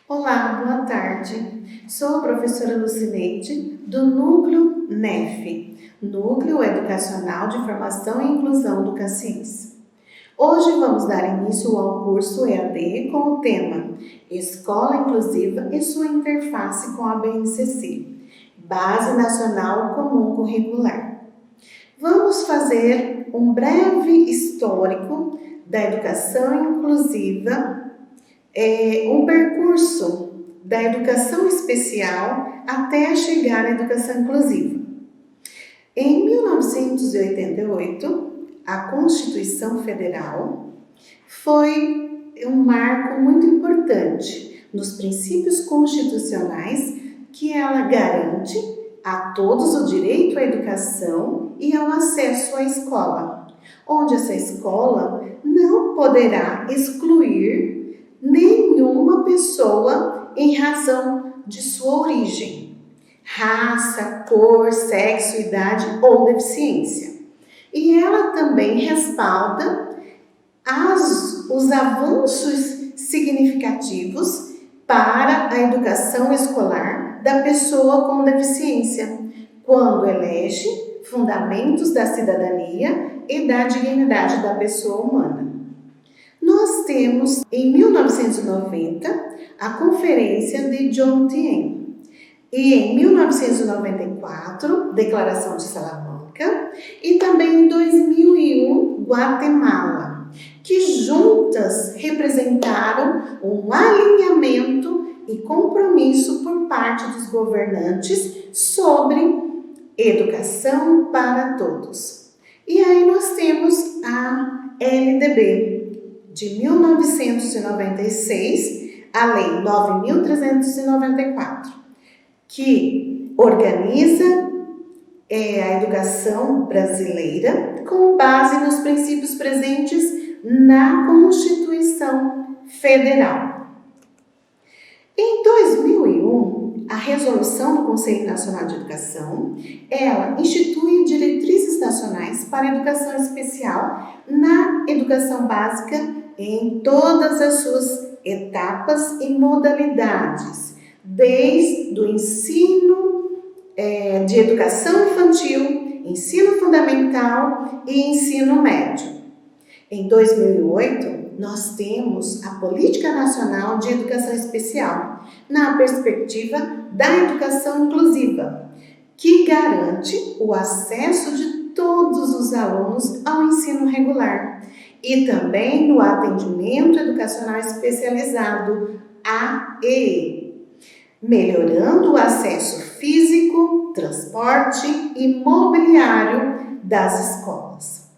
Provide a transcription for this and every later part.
Olá, boa tarde. Sou a professora Lucineide, do Núcleo NEF, Núcleo Educacional de Formação e Inclusão do Caciense. Hoje vamos dar início ao curso EAD com o tema Escola Inclusiva e sua interface com a BNCC, Base Nacional Comum Curricular. Vamos fazer um breve histórico da educação inclusiva, um percurso da educação especial até chegar à educação inclusiva. Em 1988, a Constituição Federal foi um marco muito importante nos princípios constitucionais que ela garante a todos o direito à educação e ao acesso à escola, onde essa escola não poderá excluir nenhuma pessoa em razão de sua origem, raça, cor, sexo, idade ou deficiência. E ela também respalda os avanços significativos para a educação escolar da pessoa com deficiência, quando elege fundamentos da cidadania e da dignidade da pessoa humana. Nós temos, em 1990, a Conferência de Jomtien e, em 1994, Declaração de Salamanca e também em 2001, Guatemala, que juntas representaram um alinhamento e compromisso por parte dos governantes sobre educação para todos. E aí nós temos a LDB, de 1996, a Lei 9.394, que organiza a educação brasileira com base nos princípios presentes na Constituição Federal. Em 2001, a Resolução do Conselho Nacional de Educação, ela institui diretrizes nacionais para a educação especial na educação básica em todas as suas etapas e modalidades, desde o ensino de educação infantil, ensino fundamental e ensino médio. Em 2008, nós temos a Política Nacional de Educação Especial, na perspectiva da educação inclusiva, que garante o acesso de todos os alunos ao ensino regular e também no atendimento educacional especializado, AEE, melhorando o acesso físico, transporte e mobiliário das escolas.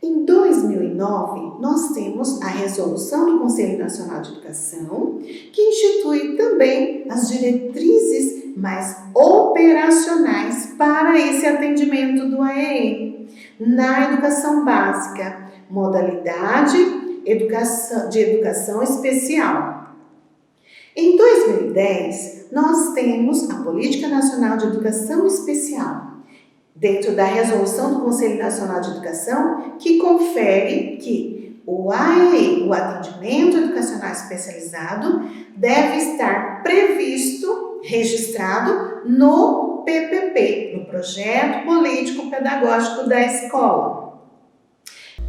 Em 2009, nós temos a Resolução do Conselho Nacional de Educação, que institui também as diretrizes mais operacionais para esse atendimento do AEE na educação básica, modalidade de educação especial. Em 2010, nós temos a Política Nacional de Educação Especial, dentro da Resolução do Conselho Nacional de Educação, que confere que o AEE, o Atendimento Educacional Especializado, deve estar previsto, registrado no PPP, no Projeto Político Pedagógico da Escola.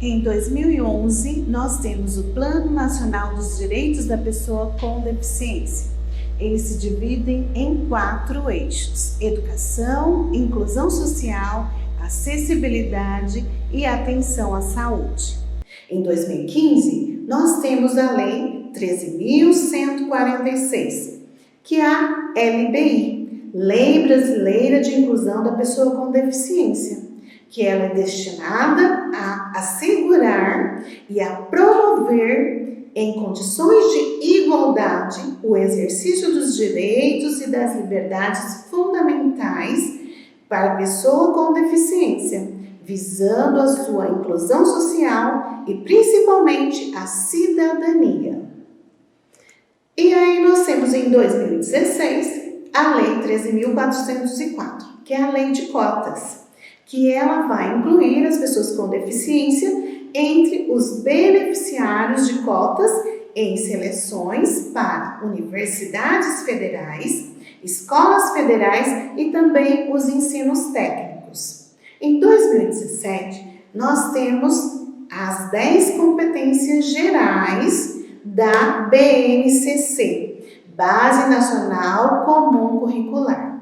Em 2011, nós temos o Plano Nacional dos Direitos da Pessoa com Deficiência. Eles se dividem em 4 eixos: educação, inclusão social, acessibilidade e atenção à saúde. Em 2015, nós temos a Lei 13.146, que é a LBI, Lei Brasileira de Inclusão da Pessoa com Deficiência, que ela é destinada a assegurar e a promover em condições de igualdade o exercício dos direitos e das liberdades fundamentais para a pessoa com deficiência, visando a sua inclusão social e principalmente a cidadania. E aí nós temos em 2016 a Lei 13.404, que é a Lei de Cotas, que ela vai incluir as pessoas com deficiência entre os beneficiários de cotas em seleções para universidades federais, escolas federais e também os ensinos técnicos. Em 2017, nós temos as 10 competências gerais da BNCC, Base Nacional Comum Curricular,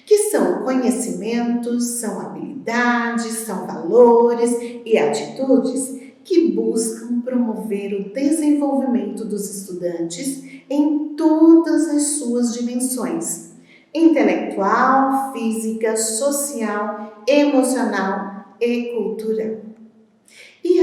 que são conhecimentos, são habilidades, são valores e atitudes que buscam promover o desenvolvimento dos estudantes em todas as suas dimensões: intelectual, física, social, emocional e cultural. E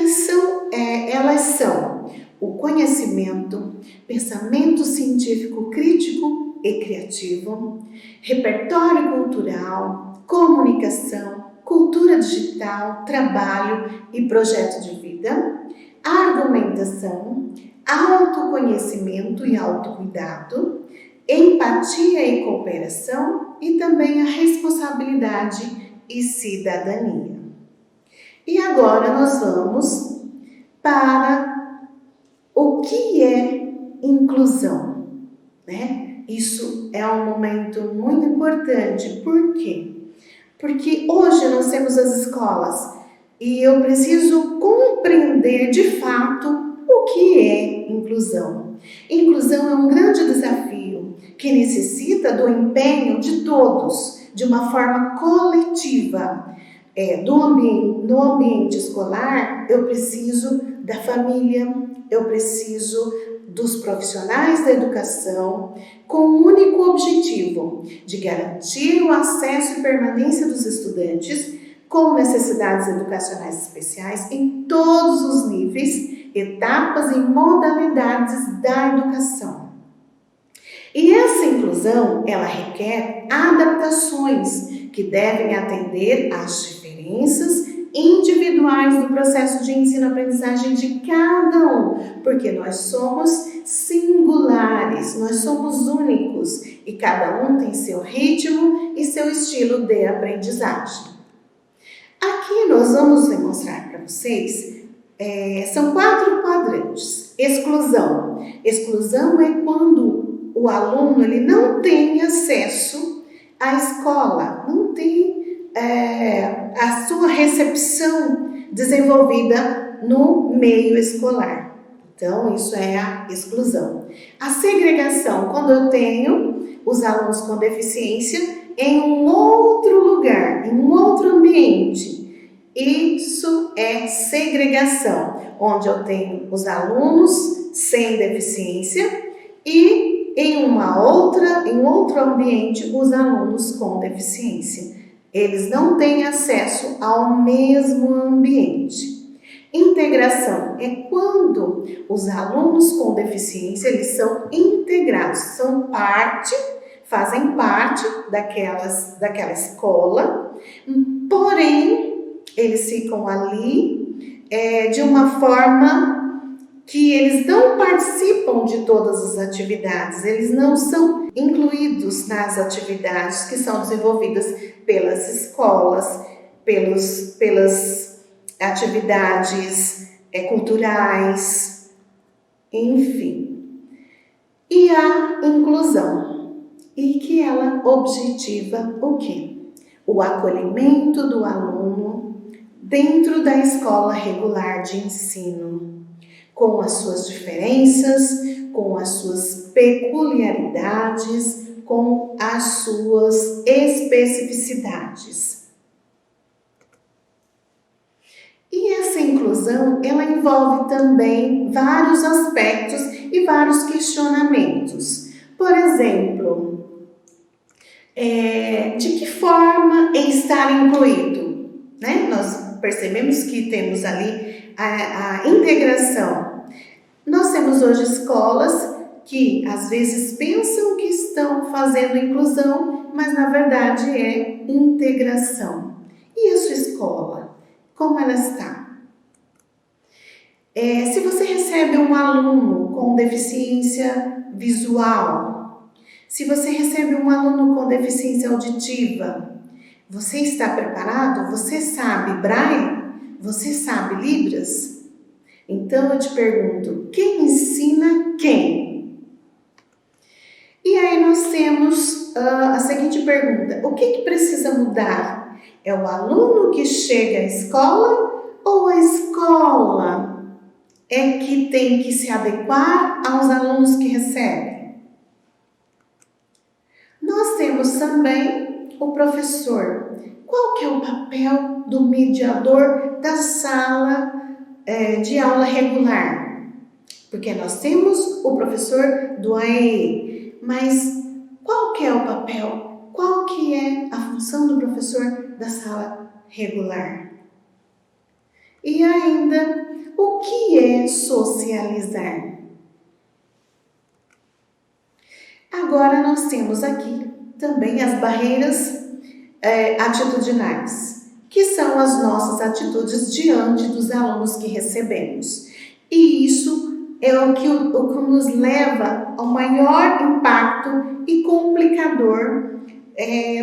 elas são o conhecimento, pensamento científico crítico e criativo, repertório cultural, comunicação, cultura digital, trabalho e projeto de vida, argumentação, autoconhecimento e autocuidado, empatia e cooperação e também a responsabilidade e cidadania. E agora nós vamos para o que é inclusão, né? Isso é um momento muito importante. Por quê? Porque hoje nós temos as escolas e eu preciso compreender de fato o que é inclusão. Inclusão é um grande desafio que necessita do empenho de todos, de uma forma coletiva. No ambiente escolar, eu preciso da família, eu preciso dos profissionais da educação, com o único objetivo de garantir o acesso e permanência dos estudantes com necessidades educacionais especiais em todos os níveis, etapas e modalidades da educação. E essa inclusão, ela requer adaptações que devem atender às diferenças individuais do processo de ensino-aprendizagem de cada um, porque nós somos singulares, nós somos únicos e cada um tem seu ritmo e seu estilo de aprendizagem. Aqui nós vamos demonstrar para vocês, são 4 quadrantes. Exclusão. Exclusão é quando o aluno ele não tem acesso à escola, não tem a sua recepção desenvolvida no meio escolar. Então, isso é a exclusão. A segregação, quando eu tenho os alunos com deficiência em um outro lugar, em um outro ambiente. Isso é segregação, onde eu tenho os alunos sem deficiência e em outro ambiente os alunos com deficiência. Eles não têm acesso ao mesmo ambiente. Integração é quando os alunos com deficiência eles são integrados, fazem parte daquela escola, porém eles ficam ali de uma forma que eles não participam de todas as atividades, eles não são incluídos nas atividades que são desenvolvidas pelas escolas, pelas atividades culturais, enfim. E a inclusão, e que ela objetiva o quê? O acolhimento do aluno dentro da escola regular de ensino, com as suas diferenças, com as suas peculiaridades, com as suas especificidades. E essa inclusão, ela envolve também vários aspectos e vários questionamentos. Por exemplo, de que forma é estar incluído? Né? Nós percebemos que temos ali a integração. Nós temos hoje escolas que às vezes pensam que estão fazendo inclusão, mas na verdade é integração. E a sua escola? Como ela está? Se você recebe um aluno com deficiência visual, se você recebe um aluno com deficiência auditiva, você está preparado? Você sabe Braille? Você sabe Libras? Então eu te pergunto, quem ensina quem? E aí nós temos a seguinte pergunta: o que precisa mudar? É o aluno que chega à escola ou a escola é que tem que se adequar aos alunos que recebem? Nós temos também o professor. Qual que é o papel do mediador da sala de aula regular? Porque nós temos o professor do AE, mas qual que é o papel? Qual que é a função do professor da sala regular? E ainda, o que é socializar? Agora nós temos aqui também as barreiras atitudinais, que são as nossas atitudes diante dos alunos que recebemos. E isso é o que nos leva ao maior impacto e complicador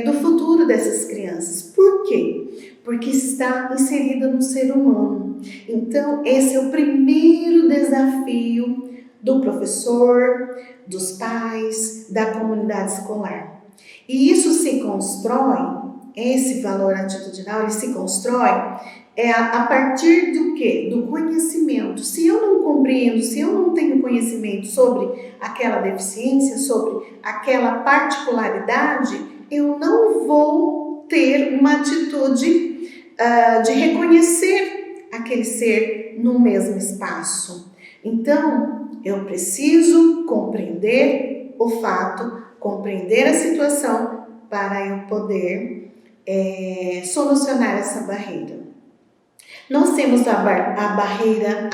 do futuro dessas crianças. Por quê? Porque está inserida no ser humano. Então, esse é o primeiro desafio do professor, dos pais, da comunidade escolar. E isso se constrói, esse valor atitudinal, ele se constrói a partir do quê? Do conhecimento. Se eu não compreendo, se eu não tenho conhecimento sobre aquela deficiência, sobre aquela particularidade, eu não vou ter uma atitude de reconhecer aquele ser no mesmo espaço. Então, eu preciso compreender o fato, compreender a situação para eu poder solucionar essa barreira. Nós temos a barreira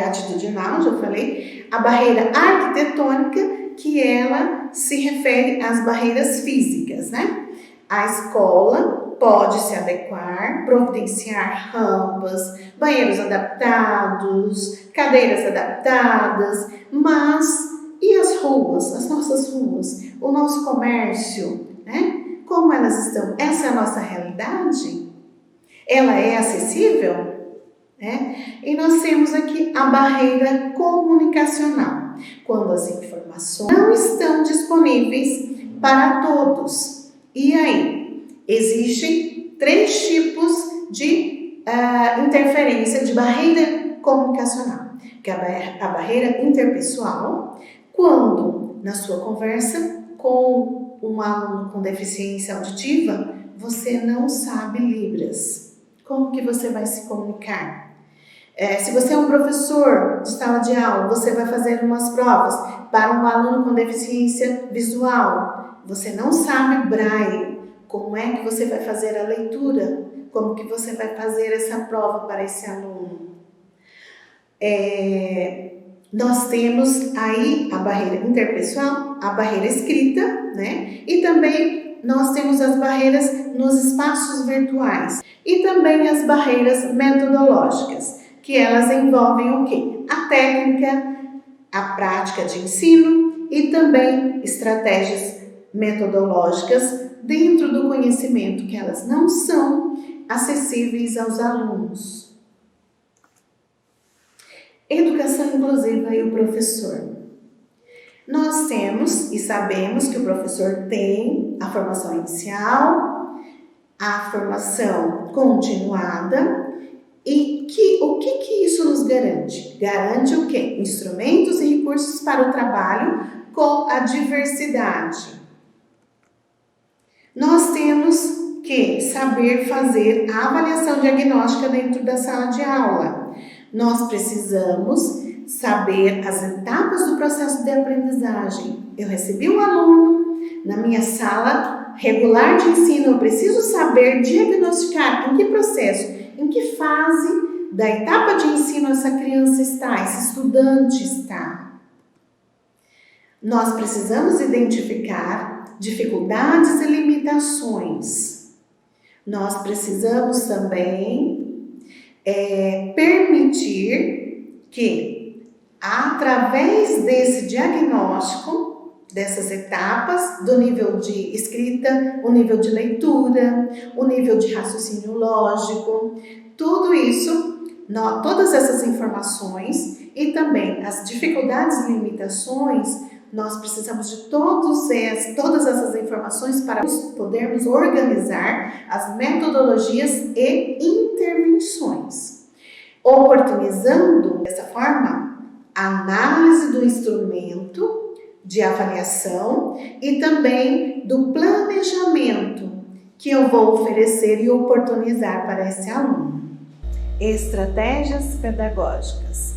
atitudinal, já falei, a barreira arquitetônica, que ela se refere às barreiras físicas, né? A escola pode se adequar, providenciar rampas, banheiros adaptados, cadeiras adaptadas, mas e as ruas, as nossas ruas, o nosso comércio, né? Como elas estão? Essa é a nossa realidade? Ela é acessível? Né? E nós temos aqui a barreira comunicacional, quando as informações não estão disponíveis para todos. E aí? Existem 3 tipos de interferência, de barreira comunicacional, que é a barreira interpessoal, quando na sua conversa com um aluno com deficiência auditiva, você não sabe Libras. Como que você vai se comunicar? Se você é um professor de sala de aula, você vai fazer umas provas para um aluno com deficiência visual. Você não sabe Braille. Como é que você vai fazer a leitura? Como que você vai fazer essa prova para esse aluno? Nós temos aí a barreira interpessoal, a barreira escrita, né? E também nós temos as barreiras nos espaços virtuais. E também as barreiras metodológicas, que elas envolvem o quê? A técnica, a prática de ensino e também estratégias metodológicas dentro do conhecimento, que elas não são acessíveis aos alunos. Educação inclusiva e o professor. Nós temos e sabemos que o professor tem a formação inicial, a formação continuada e o que isso nos garante? Garante o quê? Instrumentos e recursos para o trabalho com a diversidade. Nós temos que saber fazer a avaliação diagnóstica dentro da sala de aula. Nós precisamos saber as etapas do processo de aprendizagem. Eu recebi um aluno na minha sala regular de ensino, eu preciso saber diagnosticar em que processo, em que fase da etapa de ensino essa criança está, esse estudante está. Nós precisamos identificar dificuldades e limitações. Nós precisamos também permitir que, através desse diagnóstico, dessas etapas, do nível de escrita, o nível de leitura, o nível de raciocínio lógico, tudo isso Todas essas informações e também as dificuldades e limitações, nós precisamos de todas essas informações para podermos organizar as metodologias e intervenções, oportunizando dessa forma a análise do instrumento de avaliação e também do planejamento que eu vou oferecer e oportunizar para esse aluno. Estratégias pedagógicas.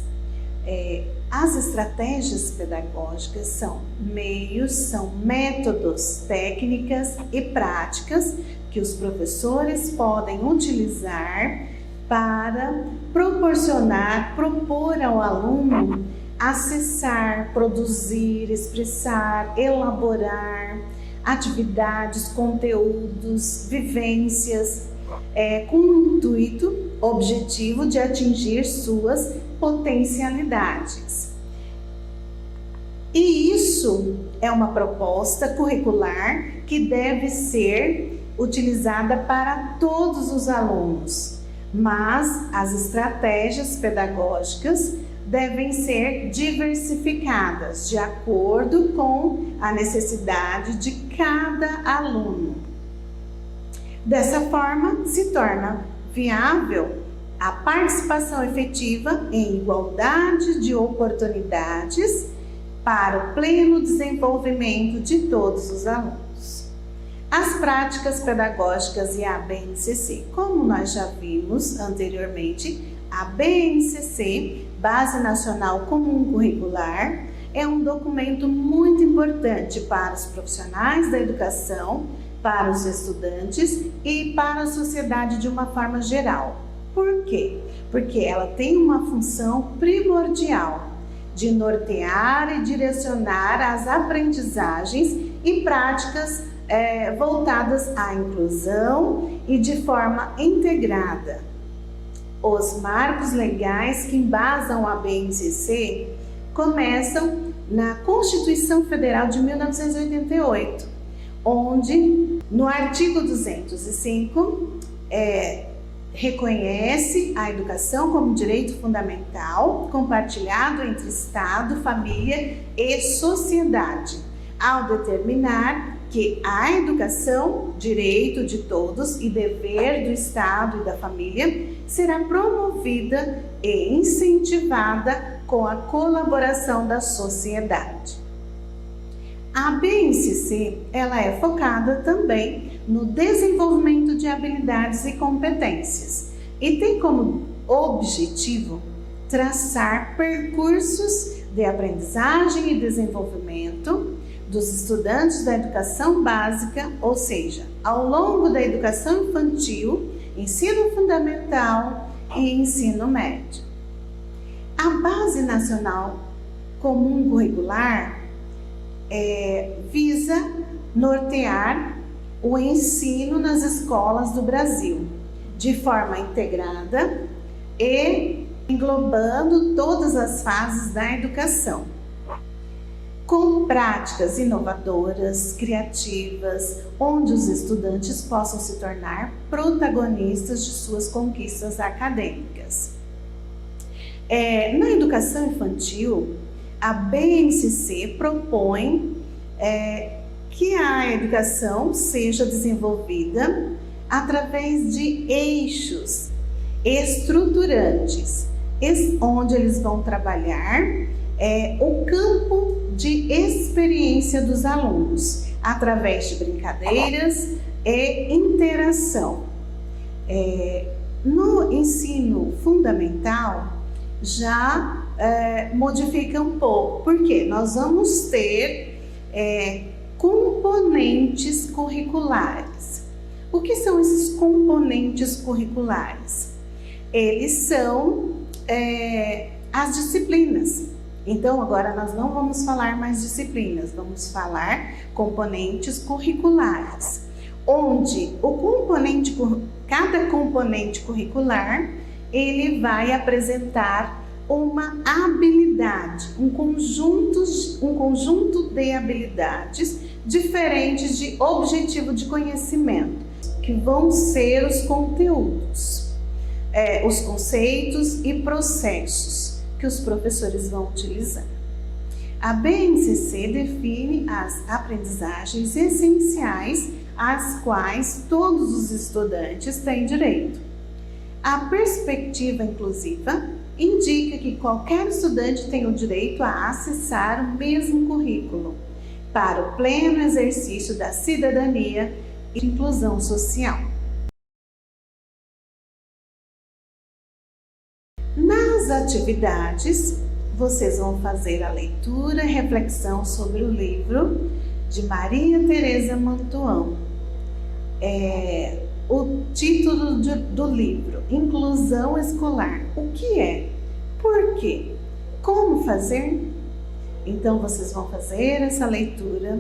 As estratégias pedagógicas são meios, são métodos, técnicas e práticas que os professores podem utilizar para propor ao aluno acessar, produzir, expressar, elaborar atividades, conteúdos, vivências, com o intuito objetivo de atingir suas potencialidades. E isso é uma proposta curricular que deve ser utilizada para todos os alunos, mas as estratégias pedagógicas devem ser diversificadas de acordo com a necessidade de cada aluno. Dessa forma, se torna viável a participação efetiva em igualdade de oportunidades para o pleno desenvolvimento de todos os alunos. As práticas pedagógicas e a BNCC, como nós já vimos anteriormente, a BNCC, Base Nacional Comum Curricular, é um documento muito importante para os profissionais da educação, para os estudantes e para a sociedade de uma forma geral. Por quê? Porque ela tem uma função primordial de nortear e direcionar as aprendizagens e práticas voltadas à inclusão e de forma integrada. Os marcos legais que embasam a BNCC começam na Constituição Federal de 1988, onde, no artigo 205, reconhece a educação como direito fundamental, compartilhado entre Estado, família e sociedade, ao determinar que a educação, direito de todos e dever do Estado e da família, será promovida e incentivada com a colaboração da sociedade. A BNCC, ela é focada também no desenvolvimento de habilidades e competências e tem como objetivo traçar percursos de aprendizagem e desenvolvimento dos estudantes da educação básica, ou seja, ao longo da educação infantil, ensino fundamental e ensino médio. A Base Nacional Comum Curricular visa nortear o ensino nas escolas do Brasil de forma integrada e englobando todas as fases da educação, com práticas inovadoras, criativas, onde os estudantes possam se tornar protagonistas de suas conquistas acadêmicas. Na educação infantil, a BNCC propõe que a educação seja desenvolvida através de eixos estruturantes, onde eles vão trabalhar o campo de experiência dos alunos, através de brincadeiras e interação. No ensino fundamental, já modifica um pouco, porque nós vamos ter componentes curriculares. O que são esses componentes curriculares? Eles são as disciplinas. Então, agora nós não vamos falar mais disciplinas, vamos falar componentes curriculares, onde cada componente curricular, ele vai apresentar uma habilidade, um conjunto de habilidades diferentes de objetivo de conhecimento, que vão ser os conteúdos. os conceitos e processos que os professores vão utilizar. A BNCC define as aprendizagens essenciais às quais todos os estudantes têm direito. A perspectiva inclusiva indica que qualquer estudante tem o direito a acessar o mesmo currículo para o pleno exercício da cidadania e inclusão social. Nas atividades, vocês vão fazer a leitura e reflexão sobre o livro de Maria Tereza Mantuan. O título do livro, Inclusão Escolar. O que é? Por quê? Como fazer? Então, vocês vão fazer essa leitura,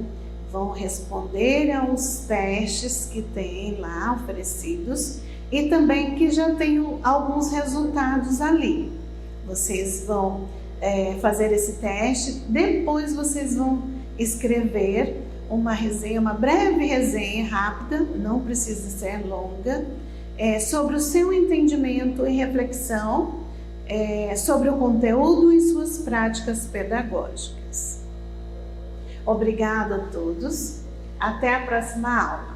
vão responder aos testes que tem lá oferecidos e também que já tem alguns resultados ali. Vocês vão fazer esse teste, depois vocês vão escrever uma resenha, uma breve resenha rápida, não precisa ser longa, sobre o seu entendimento e reflexão sobre o conteúdo e suas práticas pedagógicas. Obrigada a todos, até a próxima aula.